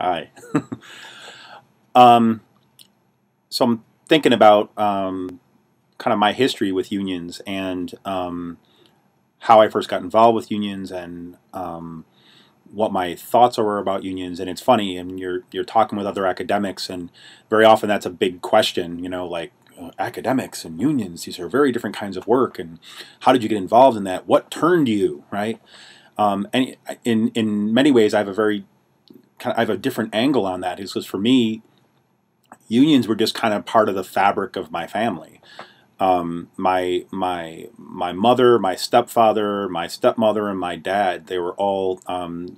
Hi. um, so I'm thinking about kind of my history with unions and how I first got involved with unions and what my thoughts were about unions. And it's funny, and you're talking with other academics, and very often that's a big question. Like academics and unions; these are very different kinds of work. And how did you get involved in that? What turned you, right? And in many ways, I have a different angle on that. Is because for me, unions were just kind of part of the fabric of my family. My mother, my stepfather, my stepmother, and my dad, they were all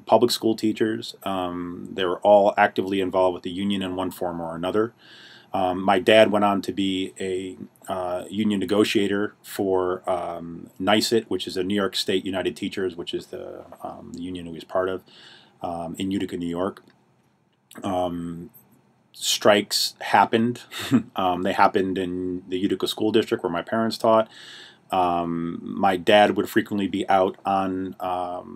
public school teachers. They were all actively involved with the union in one form or another. My dad went on to be a union negotiator for NYSET, which is the New York State United Teachers, which is the union he was part of in Utica, New York. Strikes happened. They happened in the Utica School District where my parents taught. My dad would frequently be out on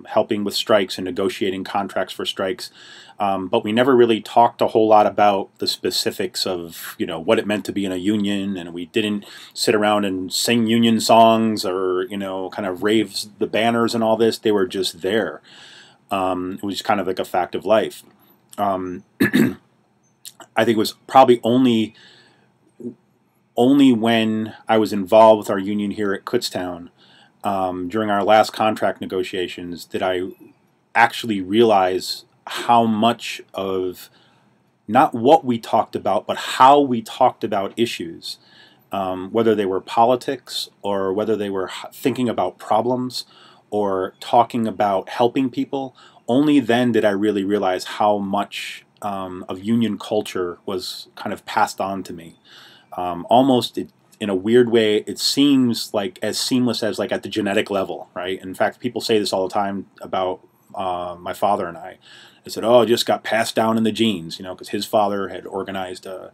helping with strikes and negotiating contracts for strikes, but we never really talked a whole lot about the specifics of what it meant to be in a union, and we didn't sit around and sing union songs or kind of raise the banners and all this. They were just there. It was kind of like a fact of life. I think it was probably only when I was involved with our union here at Kutztown during our last contract negotiations did I actually realize how much of not what we talked about, but how we talked about issues, whether they were politics or whether they were thinking about problems or talking about helping people. Only then did I really realize how much of union culture was kind of passed on to me. Almost in a weird way, it seems like as seamless as like at the genetic level, right? In fact, people say this all the time about my father and I. They said, "Oh, it just got passed down in the genes," because his father had organized a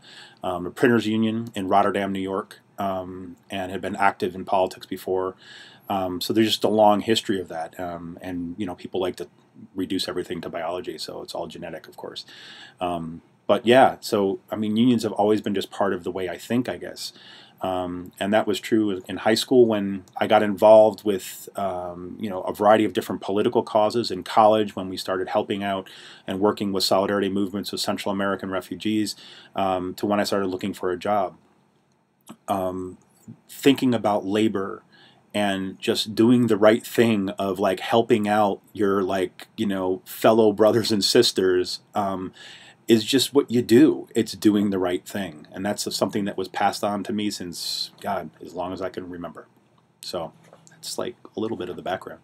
printers union in Rotterdam, New York, and had been active in politics before. So there's just a long history of that, and people like to reduce everything to biology, so it's all genetic, of course. But yeah, so I mean, unions have always been just part of the way I think, I guess. And that was true in high school when I got involved with a variety of different political causes. In college, when we started helping out and working with solidarity movements with Central American refugees, to when I started looking for a job. Thinking about labor and just doing the right thing of like helping out your fellow brothers and sisters is just what you do. It's doing the right thing, and that's something that was passed on to me since, God, as long as I can remember. So that's like a little bit of the background.